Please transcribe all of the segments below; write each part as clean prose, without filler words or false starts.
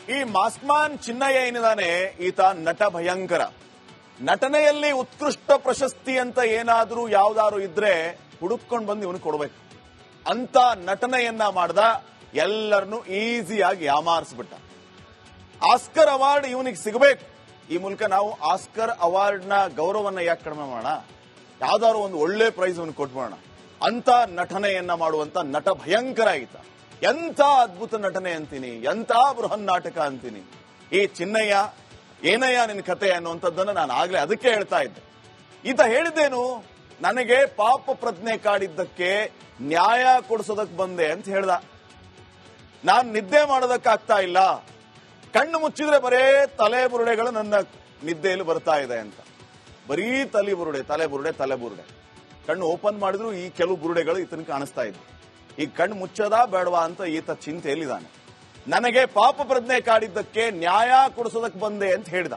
ಈ ಮಾಸ್ಕ್ಮ್ಯಾನ್ ಚಿನ್ನಯ್ಯ ಏನಿದಾನೆ ಈತ ನಟ ಭಯಂಕರ. ನಟನೆಯಲ್ಲಿ ಉತ್ಕೃಷ್ಟ ಪ್ರಶಸ್ತಿ ಅಂತ ಏನಾದ್ರೂ ಯಾವ್ದಾದ್ರು ಇದ್ರೆ ಹುಡುಕೊಂಡು ಬಂದು ಇವನು ಕೊಡ್ಬೇಕು ಅಂತ ನಟನೆಯನ್ನ ಮಾಡ್ದ. ಎಲ್ಲರನ್ನು ಈಸಿಯಾಗಿ ಯಾಮಾರಿಸ್ಬಿಟ್ಟ. ಆಸ್ಕರ್ ಅವಾರ್ಡ್ ಇವನಿಗೆ ಸಿಗಬೇಕು. ಈ ಮೂಲಕ ನಾವು ಆಸ್ಕರ್ ಅವಾರ್ಡ್ ನ ಗೌರವನ್ನ ಯಾಕೆ ಕಡಿಮೆ ಮಾಡೋಣ, ಯಾವ್ದಾದ್ರು ಒಂದು ಒಳ್ಳೆ ಪ್ರೈಸ್ ಅವನಿಗೆ ಕೊಟ್ಬಿಡೋಣ ಅಂತ ನಟನೆಯನ್ನ ಮಾಡುವಂತ ನಟ ಭಯಂಕರ ಈತ. ಎಂಥ ಅದ್ಭುತ ನಟನೆ ಅಂತೀನಿ, ಎಂಥ ಬೃಹನ್ ನಾಟಕ ಅಂತೀನಿ. ಈ ಚಿನ್ನಯ್ಯ ಏನಯ್ಯ ನಿನ್ನ ಕತೆ ಅನ್ನುವಂಥದ್ದನ್ನ ನಾನು ಆಗ್ಲೇ ಅದಕ್ಕೆ ಹೇಳ್ತಾ ಇದ್ದೆ. ಈತ ಹೇಳಿದ್ದೇನು, ನನಗೆ ಪಾಪ ಪ್ರಜ್ಞೆ ಕಾಡಿದ್ದಕ್ಕೆ ನ್ಯಾಯ ಕೊಡಿಸೋದಕ್ಕೆ ಬಂದೆ ಅಂತ ಹೇಳ್ದ. ನಾನ್ ನಿದ್ದೆ ಮಾಡೋದಕ್ಕಾಗ್ತಾ ಇಲ್ಲ, ಕಣ್ಣು ಮುಚ್ಚಿದ್ರೆ ಬರೇ ತಲೆ ಬುರುಡೆಗಳು ನನ್ನ ನಿದ್ದೆಯಲ್ಲಿ ಬರ್ತಾ ಇದೆ ಅಂತ. ಬರೀ ತಲೆ ಬುರುಡೆ. ಕಣ್ಣು ಓಪನ್ ಮಾಡಿದ್ರು ಈ ಕೆಲವು ಬುರುಡೆಗಳು ಈತನ ಕಾಣಿಸ್ತಾ ಇದ್ವು. ಈ ಕಣ್ಣು ಮುಚ್ಚೋದಾ ಬೇಡವಾ ಅಂತ ಈತ ಚಿಂತೆಯಲ್ಲಿದ್ದಾನೆ. ನನಗೆ ಪಾಪ ಪ್ರಜ್ಞೆ ಕಾಡಿದ್ದಕ್ಕೆ ನ್ಯಾಯ ಕೊಡಿಸೋದಕ್ಕೆ ಬಂದೆ ಅಂತ ಹೇಳಿದ.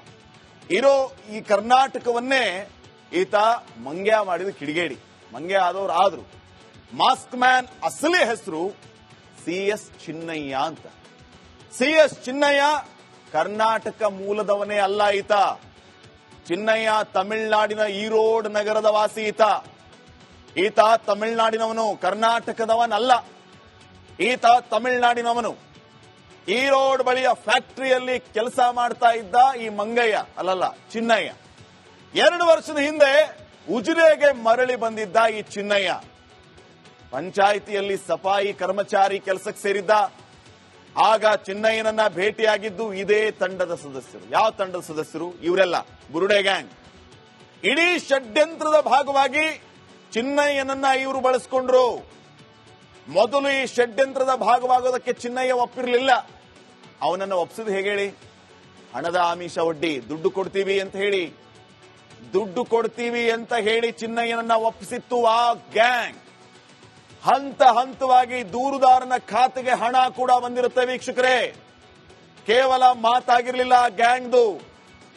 ಇರೋ ಈ ಕರ್ನಾಟಕವನ್ನೇ ಈತ ಮಂಗ್ಯ ಮಾಡಿದ ಕಿಡಿಗೇಡಿ. ಮಂಗ್ಯ ಆದವ್ರು ಆದ್ರು. ಮಾಸ್ಕ್ ಮ್ಯಾನ್ ಅಸಲಿ ಹೆಸರು CS ಚಿನ್ನಯ್ಯ ಅಂತ. CS ಚಿನ್ನಯ್ಯ ಕರ್ನಾಟಕ ಮೂಲದವನೇ ಅಲ್ಲ ಈತ. ಚಿನ್ನಯ್ಯ ತಮಿಳುನಾಡಿನ ಈರೋಡ್ ನಗರದ ವಾಸಿ ಈತ ತಮಿಳುನಾಡಿನವನು, ಕರ್ನಾಟಕದವನಲ್ಲ. ಈತ ತಮಿಳುನಾಡಿನವನು. ಈರೋಡ್ ಬಳಿಯ ಫ್ಯಾಕ್ಟರಿಯಲ್ಲಿ ಕೆಲಸ ಮಾಡ್ತಾ ಇದ್ದ ಈ ಮಂಗಯ್ಯ ಅಲ್ಲಲ್ಲ ಚಿನ್ನಯ್ಯ. 2 ವರ್ಷದ ಹಿಂದೆ ಉಜಿರೆಗೆ ಮರಳಿ ಬಂದಿದ್ದ ಈ ಚಿನ್ನಯ್ಯ ಪಂಚಾಯಿತಿಯಲ್ಲಿ ಸಫಾಯಿ ಕರ್ಮಚಾರಿ ಕೆಲಸಕ್ಕೆ ಸೇರಿದ್ದ. ಆಗ ಚಿನ್ನಯ್ಯನನ್ನ ಭೇಟಿಯಾಗಿದ್ದು ಇದೇ ತಂಡದ ಸದಸ್ಯರು. ಯಾವ ತಂಡದ ಸದಸ್ಯರು? ಇವರೆಲ್ಲ ಬುರುಡೆ ಗ್ಯಾಂಗ್. ಇಡೀ ಷಡ್ಯಂತ್ರದ ಭಾಗವಾಗಿ ಚಿನ್ನಯ್ಯನನ್ನ ಇವರು ಬಳಸಿಕೊಂಡ್ರು. ಮೊದಲು ಈ ಷಡ್ಯಂತ್ರದ ಭಾಗವಾಗೋದಕ್ಕೆ ಚಿನ್ನಯ್ಯ ಒಪ್ಪಿರಲಿಲ್ಲ. ಅವನನ್ನು ಒಪ್ಪಿಸಿದ್ ಹೇಗೆ ಹೇಳಿ? ಹಣದ ಆಮಿಷ ಒಡ್ಡಿ ದುಡ್ಡು ಕೊಡ್ತೀವಿ ಅಂತ ಹೇಳಿ ಚಿನ್ನಯ್ಯನನ್ನ ಒಪ್ಪಿಸಿತ್ತು ಆ ಗ್ಯಾಂಗ್. ಹಂತ ಹಂತವಾಗಿ ದೂರುದಾರನ ಖಾತೆಗೆ ಹಣ ಕೂಡ ಬಂದಿರುತ್ತೆ ವೀಕ್ಷಕರೇ. ಕೇವಲ ಮಾತಾಗಿರ್ಲಿಲ್ಲ ಗ್ಯಾಂಗ್ದು.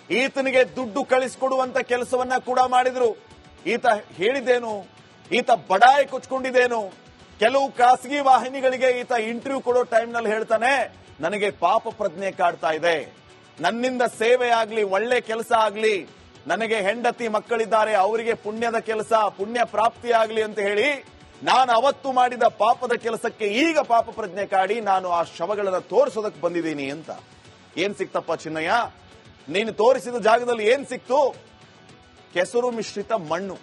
ಈತನಿಗೆ ದುಡ್ಡು ಕಳಿಸಿಕೊಡುವಂತ ಕೆಲಸವನ್ನ ಕೂಡ ಮಾಡಿದ್ರು. ಈತ ಹೇಳಿದ್ದೇನು, ಈತ ಬಡಾಯಿ ಕೊಚ್ಕೊಂಡಿದ್ದೇನು, ಕೆಲವು ಖಾಸಗಿ ವಾಹಿನಿಗಳಿಗೆ ಈತ ಇಂಟರ್ವ್ಯೂ ಕೊಡೋ ಟೈಮ್ನಲ್ಲಿ ಹೇಳ್ತಾನೆ, ನನಗೆ ಪಾಪ ಪ್ರಜ್ಞೆ ಕಾಡ್ತಾ ಇದೆ, ನನ್ನಿಂದ ಸೇವೆ ಆಗ್ಲಿ, ಒಳ್ಳೆ ಕೆಲಸ ಆಗ್ಲಿ, ನನಗೆ ಹೆಂಡತಿ ಮಕ್ಕಳಿದ್ದಾರೆ, ಅವರಿಗೆ ಪುಣ್ಯದ ಕೆಲಸ, ಪುಣ್ಯ ಪ್ರಾಪ್ತಿ ಆಗ್ಲಿ ಅಂತ ಹೇಳಿ ನಾನು ಅವತ್ತು ಮಾಡಿದ ಪಾಪದ ಕೆಲಸಕ್ಕೆ ಈಗ ಪಾಪ ಪ್ರಜ್ಞೆ ಕಾಡಿ ನಾನು ಆ ಶವಗಳನ್ನ ತೋರಿಸೋದಕ್ಕೆ ಬಂದಿದ್ದೀನಿ ಅಂತ. ಏನ್ ಸಿಕ್ತಪ್ಪ ಚಿನ್ನಯ್ಯ? ನೀನು ತೋರಿಸಿದ ಜಾಗದಲ್ಲಿ ಏನ್ ಸಿಕ್ತು? ಕೆಸರು ಮಿಶ್ರಿತ ಮಣ್ಣು.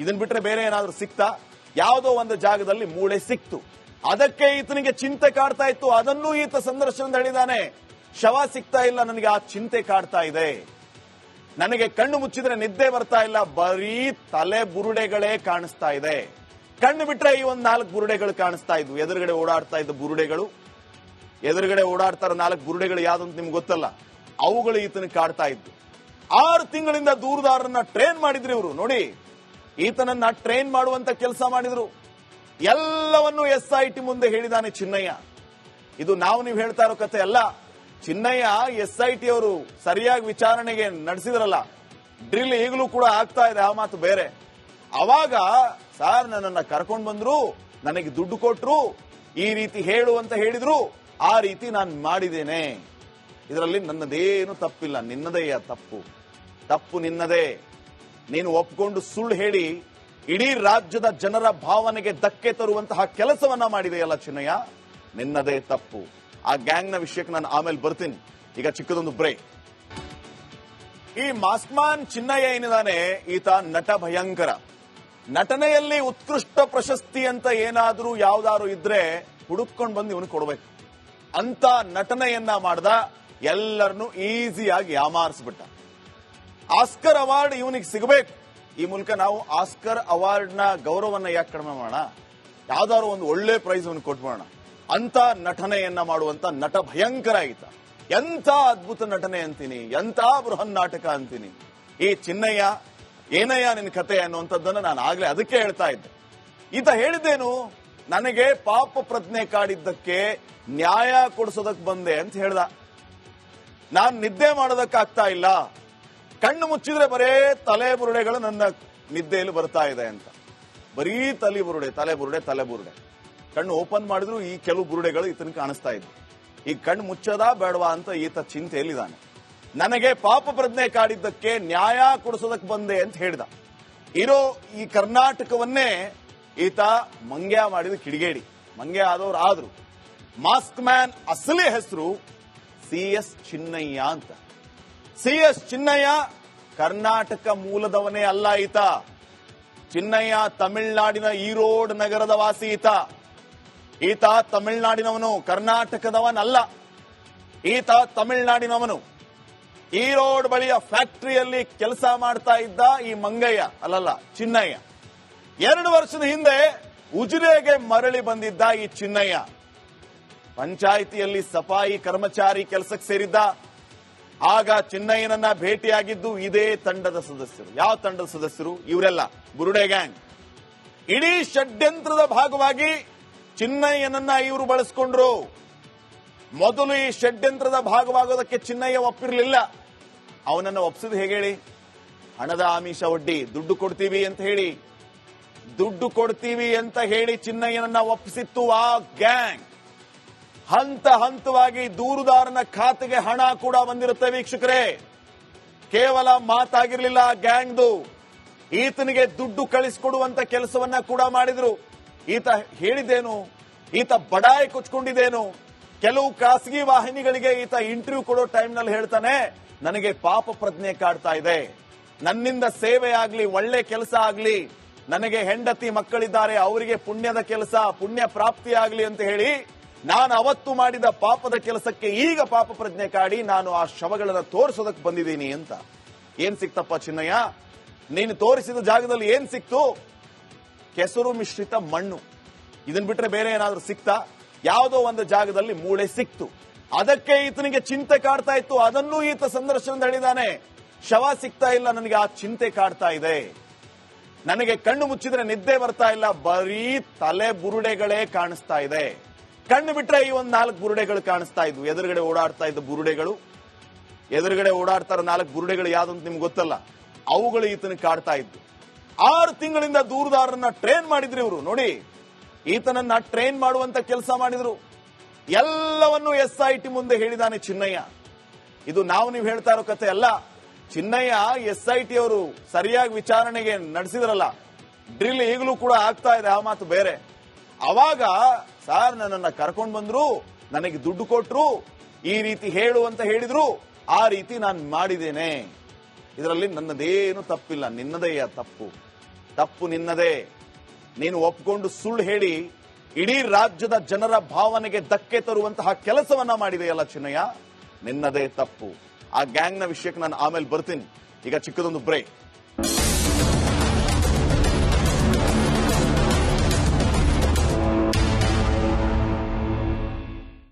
ಇದನ್ ಬಿಟ್ರೆ ಬೇರೆ ಏನಾದ್ರೂ ಸಿಕ್ತಾ? ಯಾವುದೋ ಒಂದು ಜಾಗದಲ್ಲಿ ಮೂಳೆ ಸಿಕ್ತು. ಅದಕ್ಕೆ ಈತನಿಗೆ ಚಿಂತೆ ಕಾಡ್ತಾ ಇತ್ತು. ಅದನ್ನೂ ಈತ ಸಂದರ್ಶನದ ಹೇಳಿದಾನೆ. ಶವ ಸಿಗ್ತಾ ಇಲ್ಲ, ನನಗೆ ಆ ಚಿಂತೆ ಕಾಡ್ತಾ ಇದೆ. ನನಗೆ ಕಣ್ಣು ಮುಚ್ಚಿದ್ರೆ ನಿದ್ದೆ ಬರ್ತಾ ಇಲ್ಲ, ಬರೀ ತಲೆ ಬುರುಡೆಗಳೇ ಕಾಣಿಸ್ತಾ ಇದೆ. ಕಣ್ಣು ಬಿಟ್ರೆ ಈ 4 ಬುರುಡೆಗಳು ಕಾಣಿಸ್ತಾ ಇದ್ವು. ಎದುರುಗಡೆ ಓಡಾಡ್ತಾ ಇದ್ದ ಬುರುಡೆಗಳು, ಎದುರುಗಡೆ ಓಡಾಡ್ತಾರ 4 ಬುರುಡೆಗಳು ಯಾವ್ದಂತ ನಿಮ್ಗೆ ಗೊತ್ತಲ್ಲ, ಅವುಗಳು ಈತನಿಗೆ ಕಾಡ್ತಾ ಇದ್ವು. 6 ತಿಂಗಳಿಂದ ದೂರುದಾರರನ್ನ ಟ್ರೈನ್ ಮಾಡಿದ್ರು ಇವರು. ನೋಡಿ, ಈತನನ್ನ ಟ್ರೈನ್ ಮಾಡುವಂತ ಕೆಲಸ ಮಾಡಿದ್ರು. ಎಲ್ಲವನ್ನೂ SIT ಮುಂದೆ ಹೇಳಿದಾನೆ ಚಿನ್ನಯ್ಯ. ಇದು ನೀವು ಹೇಳ್ತಾ ಇರೋ ಕತೆ ಅಲ್ಲ. ಚಿನ್ನಯ್ಯ SIT ಅವರು ಸರಿಯಾಗಿ ವಿಚಾರಣೆಗೆ ನಡೆಸಿದ್ರಲ್ಲ, ಡ್ರಿಲ್ ಈಗಲೂ ಕೂಡ ಆಗ್ತಾ ಇದೆ, ಆ ಮಾತು ಬೇರೆ. ಅವಾಗ ಸರ್ ನನ್ನನ್ನ ಕರ್ಕೊಂಡು ಬಂದ್ರು, ನನಗೆ ದುಡ್ಡು ಕೊಟ್ರು, ಈ ರೀತಿ ಹೇಳು ಅಂತ ಹೇಳಿದ್ರು, ಆ ರೀತಿ ನಾನು ಮಾಡಿದ್ದೇನೆ. ಇದರಲ್ಲಿ ನನ್ನದೇನು ತಪ್ಪಿಲ್ಲ, ನಿನ್ನದೆಯ ತಪ್ಪು ನಿನ್ನದೇ. ನೀನು ಒಪ್ಕೊಂಡು ಸುಳ್ಳು ಹೇಳಿ ಇಡೀ ರಾಜ್ಯದ ಜನರ ಭಾವನೆಗೆ ಧಕ್ಕೆ ತರುವಂತಹ ಕೆಲಸವನ್ನ ಮಾಡಿದೆಯಲ್ಲ ಚಿನ್ನಯ್ಯ, ನಿನ್ನದೇ ತಪ್ಪು. ಆ ಗ್ಯಾಂಗ್ನ ವಿಷಯಕ್ಕೆ ನಾನು ಆಮೇಲೆ ಬರ್ತೀನಿ. ಈಗ ಚಿಕ್ಕದೊಂದು ಬ್ರೇಕ್. ಈ ಮಾಸ್ಕ್ಮ್ಯಾನ್ ಚಿನ್ನಯ್ಯ ಏನಿದಾನೆ ಈತ ನಟ ಭಯಂಕರ. ನಟನೆಯಲ್ಲಿ ಉತ್ಕೃಷ್ಟ ಪ್ರಶಸ್ತಿ ಅಂತ ಏನಾದ್ರೂ ಯಾವ್ದಾದ್ರು ಇದ್ರೆ ಹುಡುಕೊಂಡು ಬಂದು ಇವನು ಕೊಡ್ಬೇಕು ಅಂತ ನಟನೆಯನ್ನ ಮಾಡ್ದ. ಎಲ್ಲರನ್ನು ಈಸಿಯಾಗಿ ಯಾಮಾರಿಸ್ಬಿಟ್ಟ. ಆಸ್ಕರ್ ಅವಾರ್ಡ್ ಇವನಿಗೆ ಸಿಗಬೇಕು. ಈ ಮೂಲಕ ನಾವು ಆಸ್ಕರ್ ಅವಾರ್ಡ್ ನ ಗೌರವನ್ನ ಯಾಕೆ ಕಡಿಮೆ ಮಾಡೋಣ, ಯಾವ್ದಾದ್ರು ಒಂದು ಒಳ್ಳೆ ಪ್ರೈಸ್ ಅವನಿಗೆ ಕೊಟ್ಬಿಡೋಣ ಅಂತ ನಟನೆಯನ್ನ ಮಾಡುವಂತ ನಟ ಭಯಂಕರ ಈತ. ಎಂಥ ಅದ್ಭುತ ನಟನೆ ಅಂತೀನಿ, ಎಂಥ ಬೃಹನ್ ನಾಟಕ ಅಂತೀನಿ. ಈ ಚಿನ್ನಯ್ಯ ಏನಯ್ಯ ನಿನ್ನ ಕತೆ ಅನ್ನುವಂಥದ್ದನ್ನ ನಾನು ಆಗ್ಲೇ ಅದಕ್ಕೆ ಹೇಳ್ತಾ ಇದ್ದೆ. ಈತ ಹೇಳಿದ್ದೇನು, ನನಗೆ ಪಾಪ ಪ್ರಜ್ಞೆ ಕಾಡಿದ್ದಕ್ಕೆ ನ್ಯಾಯ ಕೊಡಿಸೋದಕ್ಕೆ ಬಂದೆ ಅಂತ ಹೇಳ್ದ. ನಾನ್ ನಿದ್ದೆ ಮಾಡೋದಕ್ಕಾಗ್ತಾ ಇಲ್ಲ, ಕಣ್ಣು ಮುಚ್ಚಿದ್ರೆ ಬರೇ ತಲೆ ಬುರುಡೆಗಳು ನನ್ನ ನಿದ್ದೆಯಲ್ಲಿ ಬರ್ತಾ ಇದೆ ಅಂತ. ಬರೀ ತಲೆ ಬುರುಡೆ. ಕಣ್ಣು ಓಪನ್ ಮಾಡಿದ್ರು ಈ ಕೆಲವು ಬುರುಡೆಗಳು ಈತನ ಕಾಣಿಸ್ತಾ ಇದ್ವು. ಈ ಕಣ್ಣು ಮುಚ್ಚದ ಬೇಡವಾ ಅಂತ ಈತ ಚಿಂತೆಯಲ್ಲಿದ್ದಾನೆ. ನನಗೆ ಪಾಪ ಪ್ರಜ್ಞೆ ಕಾಡಿದ್ದಕ್ಕೆ ನ್ಯಾಯ ಕೊಡಿಸೋದಕ್ಕೆ ಬಂದೆ ಅಂತ ಹೇಳಿದ. ಇರೋ ಈ ಕರ್ನಾಟಕವನ್ನೇ ಈತ ಮಂಗ್ಯ ಮಾಡಿದ ಕಿಡಿಗೇಡಿ. ಮಂಗ್ಯ ಆದವ್ರು ಆದ್ರು. ಮಾಸ್ಕ್ ಮ್ಯಾನ್ ಅಸಲಿ ಹೆಸರು CS ಚಿನ್ನಯ್ಯ ಅಂತ. CS ಚಿನ್ನಯ್ಯ ಕರ್ನಾಟಕ ಮೂಲದವನೇ ಅಲ್ಲ ಈತ. ಚಿನ್ನಯ್ಯ ತಮಿಳುನಾಡಿನ ಈರೋಡ್ ನಗರದ ವಾಸಿ ಈತ ತಮಿಳುನಾಡಿನವನು, ಕರ್ನಾಟಕದವನಲ್ಲ. ಈತ ತಮಿಳುನಾಡಿನವನು. ಈರೋಡ್ ಬಳಿಯ ಫ್ಯಾಕ್ಟರಿಯಲ್ಲಿ ಕೆಲಸ ಮಾಡ್ತಾ ಇದ್ದ ಈ ಮಂಗಯ್ಯ ಅಲ್ಲಲ್ಲ ಚಿನ್ನಯ್ಯ. 2 ವರ್ಷದ ಹಿಂದೆ ಉಜಿರೆಗೆ ಮರಳಿ ಬಂದಿದ್ದ ಈ ಚಿನ್ನಯ್ಯ ಪಂಚಾಯಿತಿಯಲ್ಲಿ ಸಫಾಯಿ ಕರ್ಮಚಾರಿ ಕೆಲಸಕ್ಕೆ ಸೇರಿದ್ದ. ಆಗ ಚಿನ್ನಯ್ಯನನ್ನ ಭೇಟಿಯಾಗಿದ್ದು ಇದೇ ತಂಡದ ಸದಸ್ಯರು. ಯಾವ ತಂಡದ ಸದಸ್ಯರು? ಇವರೆಲ್ಲ ಬುರುಡೆ ಗ್ಯಾಂಗ್. ಇಡೀ ಷಡ್ಯಂತ್ರದ ಭಾಗವಾಗಿ ಚಿನ್ನಯ್ಯನನ್ನ ಇವರು ಬಳಸಿಕೊಂಡ್ರು. ಮೊದಲು ಈ ಷಡ್ಯಂತ್ರದ ಭಾಗವಾಗೋದಕ್ಕೆ ಚಿನ್ನಯ್ಯ ಒಪ್ಪಿರಲಿಲ್ಲ. ಅವನನ್ನು ಒಪ್ಪಿಸಿದ್ ಹೇಗೆ ಹೇಳಿ? ಹಣದ ಆಮಿಷ ಒಡ್ಡಿ ದುಡ್ಡು ಕೊಡ್ತೀವಿ ಅಂತ ಹೇಳಿ ಚಿನ್ನಯ್ಯನನ್ನ ಒಪ್ಪಿಸಿತ್ತು ಆ ಗ್ಯಾಂಗ್. ಹಂತ ಹಂತವಾಗಿ ದೂರುದಾರನ ಖಾತೆಗೆ ಹಣ ಕೂಡ ಬಂದಿರುತ್ತೆ ವೀಕ್ಷಕರೇ. ಕೇವಲ ಮಾತಾಗಿರ್ಲಿಲ್ಲ ಗ್ಯಾಂಗ್ದು. ಈತನಿಗೆ ದುಡ್ಡು ಕಳಿಸಿಕೊಡುವಂತ ಕೆಲಸವನ್ನ ಕೂಡ ಮಾಡಿದ್ರು. ಈತ ಹೇಳಿದ್ದೇನು? ಈತ ಬಡಾಯಿ ಕೊಚ್ಕೊಂಡಿದ್ದೇನು? ಕೆಲವು ಖಾಸಗಿ ವಾಹಿನಿಗಳಿಗೆ ಈತ ಇಂಟರ್ವ್ಯೂ ಕೊಡೋ ಟೈಮ್ನಲ್ಲಿ ಹೇಳ್ತಾನೆ, ನನಗೆ ಪಾಪ ಪ್ರಜ್ಞೆ ಕಾಡ್ತಾ ಇದೆ, ನನ್ನಿಂದ ಸೇವೆ ಆಗ್ಲಿ, ಒಳ್ಳೆ ಕೆಲಸ ಆಗ್ಲಿ, ನನಗೆ ಹೆಂಡತಿ ಮಕ್ಕಳಿದ್ದಾರೆ, ಅವರಿಗೆ ಪುಣ್ಯದ ಕೆಲಸ, ಪುಣ್ಯ ಪ್ರಾಪ್ತಿ ಆಗ್ಲಿ ಅಂತ ಹೇಳಿ ನಾನು ಅವತ್ತು ಮಾಡಿದ ಪಾಪದ ಕೆಲಸಕ್ಕೆ ಈಗ ಪಾಪ ಪ್ರಜ್ಞೆ ಕಾಡಿ ನಾನು ಆ ಶವಗಳನ್ನು ತೋರಿಸೋದಕ್ಕೆ ಬಂದಿದ್ದೀನಿ ಅಂತ. ಏನ್ ಸಿಕ್ತಪ್ಪ ಚಿನ್ನಯ್ಯ? ನೀನು ತೋರಿಸಿದ ಜಾಗದಲ್ಲಿ ಏನ್ ಸಿಕ್ತು? ಕೆಸರು ಮಿಶ್ರಿತ ಮಣ್ಣು. ಇದನ್ ಬಿಟ್ರೆ ಬೇರೆ ಏನಾದ್ರೂ ಸಿಕ್ತಾ? ಯಾವುದೋ ಒಂದು ಜಾಗದಲ್ಲಿ ಮೂಳೆ ಸಿಕ್ತು. ಅದಕ್ಕೆ ಈತನಿಗೆ ಚಿಂತೆ ಕಾಡ್ತಾ ಇತ್ತು. ಅದನ್ನೂ ಈತ ಸಂದರ್ಶನದಲ್ಲಿ ಹೇಳಿದಾನೆ, ಶವ ಸಿಗ್ತಾ ಇಲ್ಲ, ನನಗೆ ಆ ಚಿಂತೆ ಕಾಡ್ತಾ ಇದೆ, ನನಗೆ ಕಣ್ಣು ಮುಚ್ಚಿದ್ರೆ ನಿದ್ದೆ ಬರ್ತಾ ಇಲ್ಲ, ಬರೀ ತಲೆ ಬುರುಡೆಗಳೇ ಕಾಣಿಸ್ತಾ ಇದೆ. ಕಣ್ಣು ಬಿಟ್ರೆ ಈ 4 ಬುರುಡೆಗಳು ಕಾಣಿಸ್ತಾ ಇದ್ವು. ಎದುರುಗಡೆ ಓಡಾಡ್ತಾ ಇದ್ದ ಬುರುಡೆಗಳು, ಎದುರುಗಡೆ ಓಡಾಡ್ತಾರ 4 ಬುರುಡೆಗಳು ಯಾವ್ದಂತ ನಿಮ್ಗೆ ಗೊತ್ತಲ್ಲ, ಅವುಗಳು ಈತನಿಗೆ ಕಾಡ್ತಾ ಇದ್ವು. 6 ತಿಂಗಳಿಂದ ದೂರುದಾರರನ್ನ ಟ್ರೈನ್ ಮಾಡಿದ್ರು ಇವರು. ನೋಡಿ, ಈತನನ್ನ ಟ್ರೈನ್ ಮಾಡುವಂತ ಕೆಲಸ ಮಾಡಿದ್ರು. ಎಲ್ಲವನ್ನು SIT ಮುಂದೆ ಹೇಳಿದಾನೆ ಚಿನ್ನಯ್ಯ. ಇದು ನೀವು ಹೇಳ್ತಾ ಇರೋ ಕತೆ ಅಲ್ಲ. ಚಿನ್ನಯ್ಯ SIT ಅವರು ಸರಿಯಾಗಿ ವಿಚಾರಣೆಗೆ ನಡೆಸಿದ್ರಲ್ಲ, ಡ್ರಿಲ್ ಈಗಲೂ ಕೂಡ ಆಗ್ತಾ ಇದೆ, ಆ ಮಾತು ಬೇರೆ. ಅವಾಗ ಸಾರ್ ನನ್ನನ್ನ ಕರ್ಕೊಂಡು ಬಂದ್ರು, ನನಗೆ ದುಡ್ಡು ಕೊಟ್ರು, ಈ ರೀತಿ ಹೇಳು ಅಂತ ಹೇಳಿದ್ರು, ಆ ರೀತಿ ನಾನು ಮಾಡಿದ್ದೇನೆ, ಇದರಲ್ಲಿ ನನ್ನದೇನು ತಪ್ಪಿಲ್ಲ, ನಿನ್ನದೆಯ ತಪ್ಪು ನಿನ್ನದೇ. ನೀನು ಒಪ್ಪಿಕೊಂಡು ಸುಳ್ಳು ಹೇಳಿ ಇಡೀ ರಾಜ್ಯದ ಜನರ ಭಾವನೆಗೆ ಧಕ್ಕೆ ತರುವಂತಹ ಕೆಲಸವನ್ನ ಮಾಡಿದೆಯಲ್ಲ ಚಿನ್ನಯ್ಯ, ನಿನ್ನದೇ ತಪ್ಪು. ಆ ಗ್ಯಾಂಗ್ನ ವಿಷಯಕ್ಕೆ ನಾನು ಆಮೇಲೆ ಬರ್ತೀನಿ. ಈಗ ಚಿಕ್ಕದೊಂದು ಬ್ರೇಕ್.